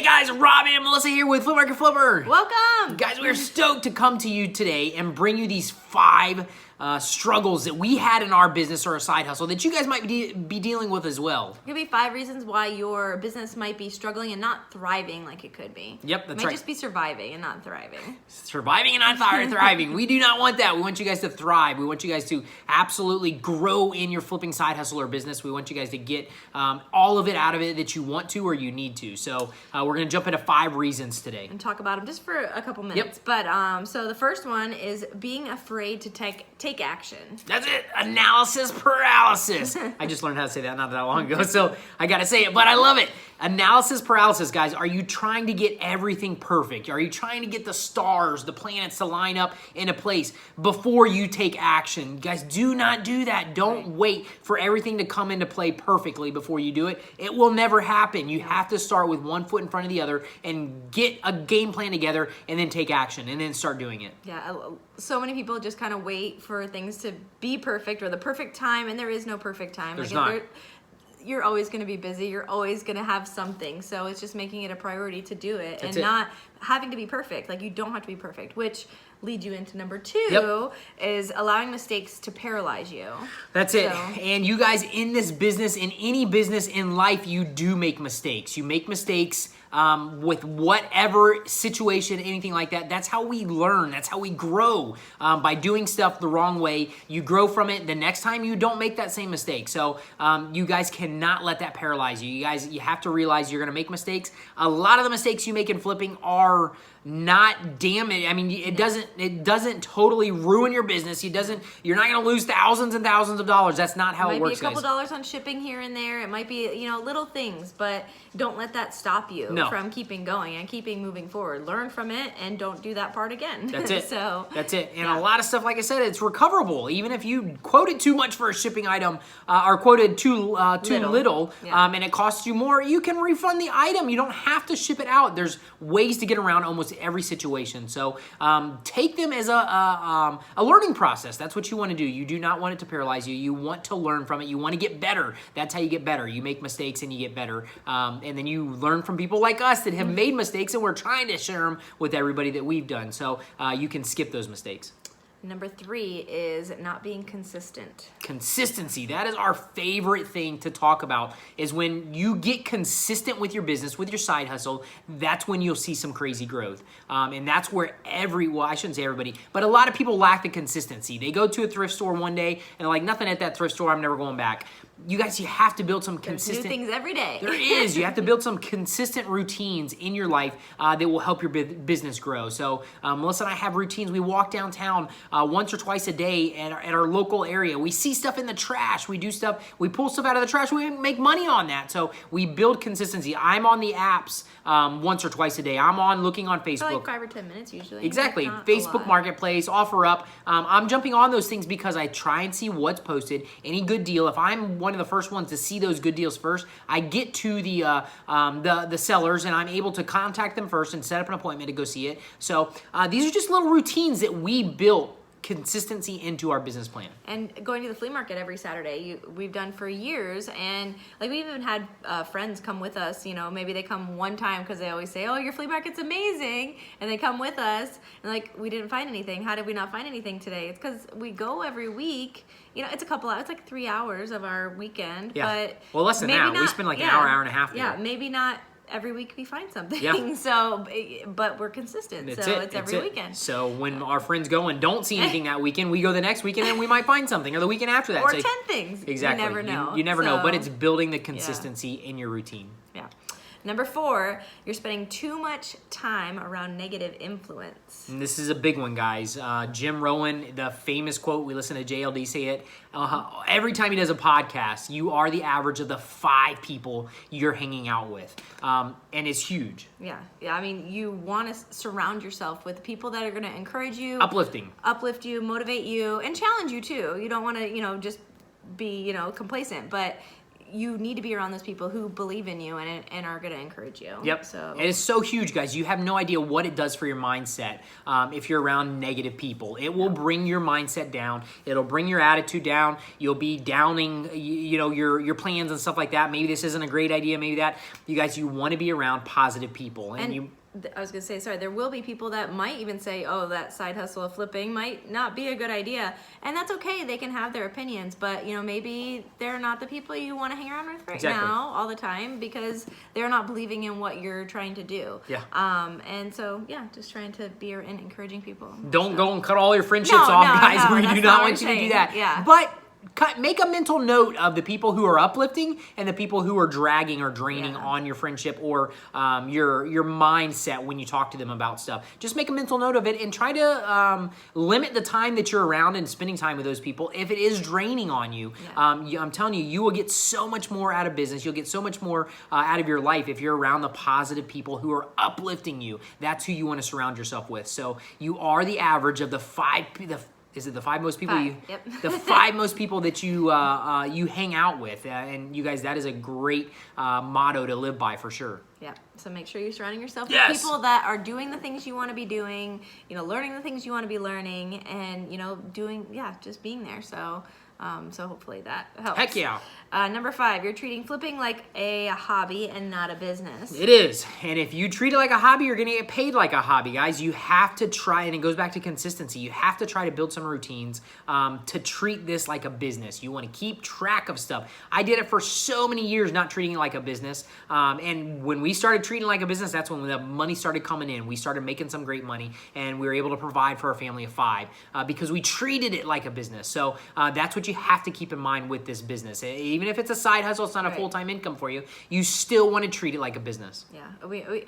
guys, Robbie and Melissa here with Flip Market Flipper. Welcome! Guys, we're stoked to come to you today and bring you these 5 struggles that we had in our business or a side hustle that you guys might be dealing with as well. It could be 5 reasons why your business might be struggling and not thriving like it could be. Yep, that's right. It might right. just be surviving and not thriving. Surviving and not thriving. We do not want that. We want you guys to thrive. We want you guys to absolutely grow in your flipping side hustle or business. We want you guys to get all of it out of it that you want to or you need to. So we're going to jump into 5 reasons today. And talk about them just for a couple minutes. Yep. But so the first one is being afraid to take action. That's it. Analysis paralysis. I just learned how to say that not that long ago, so I got to say it, but I love it. Analysis paralysis, guys. Are you trying to get everything perfect? Are you trying to get the stars, the planets to line up into place before you take action? Guys, do not do that. Don't wait for everything to come into play perfectly before you do it. It will never happen. You have to start with one foot in front of the other and get a game plan together and then take action and then start doing it. Yeah, so many people just kind of wait for things to be perfect or the perfect time, and there is no perfect time. There's not. You're always going to be busy. You're always going to have something. So it's just making it a priority to do it not having to be perfect. Like, you don't have to be perfect, which leads you into number 2 is allowing mistakes to paralyze you. That's it. And you guys, in this business, in any business in life, you do make mistakes. You make mistakes with whatever situation, anything like that. That's how we learn. That's how we grow. By doing stuff the wrong way, you grow from it. The next time you don't make that same mistake. So you guys cannot let that paralyze you. You have to realize you're going to make mistakes. A lot of the mistakes you make in flipping are not damage. I mean, it doesn't totally ruin your business. You're not going to lose thousands and thousands of dollars. That's not how it works, guys. It might be a couple dollars on shipping here and there. It might be, little things, but don't let that stop you from keeping going and keeping moving forward. Learn from it and don't do that part again. That's it. That's it. And yeah. A lot of stuff, like I said, it's recoverable. Even if you quoted too much for a shipping item or quoted too little and it costs you more, you can refund the item. You don't have to ship it out. There's ways to get around almost every situation. So take them as a learning process. That's what you want to do. You do not want it to paralyze you. You want to learn from it. You want to get better. That's how you get better. You make mistakes and you get better. And then you learn from people like us that have made mistakes, and we're trying to share them with everybody that we've done. So you can skip those mistakes. Number 3 is not being consistent. Consistency. That is our favorite thing to talk about, is when you get consistent with your business, with your side hustle, that's when you'll see some crazy growth. And that's where I shouldn't say everybody, but a lot of people lack the consistency. They go to a thrift store one day and they're like, nothing at that thrift store, I'm never going back. You guys, you have to build some consistent... There's new things every day. There is. You have to build some consistent routines in your life that will help your business grow. So Melissa and I have routines. We walk downtown once or twice a day at our local area. We see stuff in the trash. We do stuff. We pull stuff out of the trash. We make money on that. So we build consistency. I'm on the apps once or twice a day. I'm on looking on Facebook. For like 5 or 10 minutes usually. Exactly. Facebook Marketplace, OfferUp. I'm jumping on those things because I try and see what's posted. Any good deal. If I'm one of the first ones to see those good deals first, I get to the sellers and I'm able to contact them first and set up an appointment to go see it. So these are just little routines that we built consistency into our business plan. And going to the flea market every Saturday, we've done for years, and like we even had friends come with us. Maybe they come one time because they always say, "Oh, your flea market's amazing," and they come with us, and like, we didn't find anything. How did we not find anything today? It's because we go every week. It's a couple hours. It's like 3 hours of our weekend. Yeah. But well, less than that. We spend like an hour and a half there. Yeah, maybe not every week we find something. Yeah. So, but we're consistent. It's every weekend. So when our friends go and don't see anything that weekend, we go the next weekend and we might find something, or the weekend after that. Or 10 things. Exactly. You never know. You never know, but it's building the consistency in your routine. Yeah. Number 4, you're spending too much time around negative influence. And this is a big one, guys. Jim Rohn, the famous quote, we listen to JLD say it every time he does a podcast: you are the average of the 5 people you're hanging out with. And it's huge. Yeah. I mean, you want to surround yourself with people that are going to encourage you. Uplift you, motivate you, and challenge you too. You don't want to, just be, complacent, but you need to be around those people who believe in you and are going to encourage you. Yep. So And it's so huge, guys. You have no idea what it does for your mindset if you're around negative people. It will bring your mindset down. It'll bring your attitude down. You'll be downing, your plans and stuff like that. Maybe this isn't a great idea. Maybe that. You guys, you want to be around positive people, and you. I was going to say, sorry, there will be people that might even say, oh, that side hustle of flipping might not be a good idea. And that's okay. They can have their opinions, but maybe they're not the people you want to hang around with right now all the time because they're not believing in what you're trying to do. Yeah. And so, just trying to be and encouraging people. Don't go and cut all your friendships off, guys. We do not want you to do that. Yeah. But make a mental note of the people who are uplifting and the people who are dragging or draining on your friendship or your mindset when you talk to them about stuff. Just make a mental note of it and try to limit the time that you're around and spending time with those people if it is draining on you. I'm telling you, you will get so much more out of business. You'll get so much more out of your life if you're around the positive people who are uplifting you. That's who you want to surround yourself with. So you are the average of the five most people the 5 most people that you hang out with, and you guys, that is a great motto to live by for sure. Yeah. So make sure you're surrounding yourself with people that are doing the things you want to be doing, learning the things you want to be learning, and just being there. So hopefully that helps. Heck yeah. Number 5, you're treating flipping like a hobby and not a business. It is. And if you treat it like a hobby, you're going to get paid like a hobby, guys. You have to try, and it goes back to consistency. You have to try to build some routines to treat this like a business. You want to keep track of stuff. I did it for so many years, not treating it like a business. And when we started treating it like a business, that's when the money started coming in. We started making some great money, and we were able to provide for a family of 5 because we treated it like a business. So that's what you have to keep in mind with this business. Even if it's a side hustle, it's not a full-time income for you, you still want to treat it like a business. Yeah,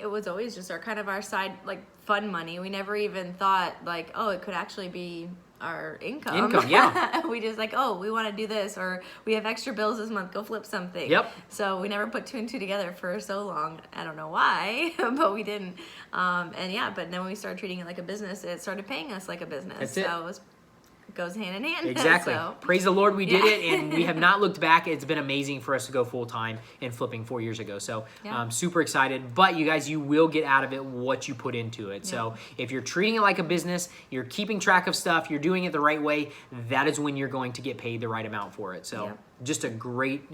it was always just our side, like, fun money. We never even thought, like, oh, it could actually be our income. Yeah. We just we want to do this, or we have extra bills this month, go flip something. Yep. So we never put 2 and 2 together for so long. I don't know why, but we didn't. But then when we started treating it like a business, it started paying us like a business. That's it. So it goes hand in hand. Exactly. So. Praise the Lord, we did it, and we have not looked back. It's been amazing for us to go full-time in flipping 4 years ago. So I'm super excited. But you guys, you will get out of it what you put into it. So if you're treating it like a business, you're keeping track of stuff, you're doing it the right way, that is when you're going to get paid the right amount for it. So just a great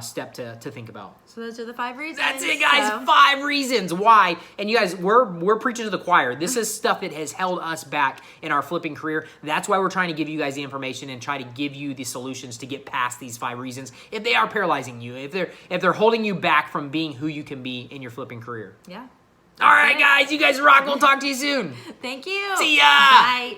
step to think about. So those are the 5 reasons. That's it, guys. 5 reasons why. And you guys, we're preaching to the choir. This is stuff that has held us back in our flipping career. That's why we're trying to give you guys the information and try to give you the solutions to get past these 5 reasons if they are paralyzing you, if they're holding you back from being who you can be in your flipping career. Yeah. All right, guys. You guys rock. We'll talk to you soon. Thank you. See ya. Bye.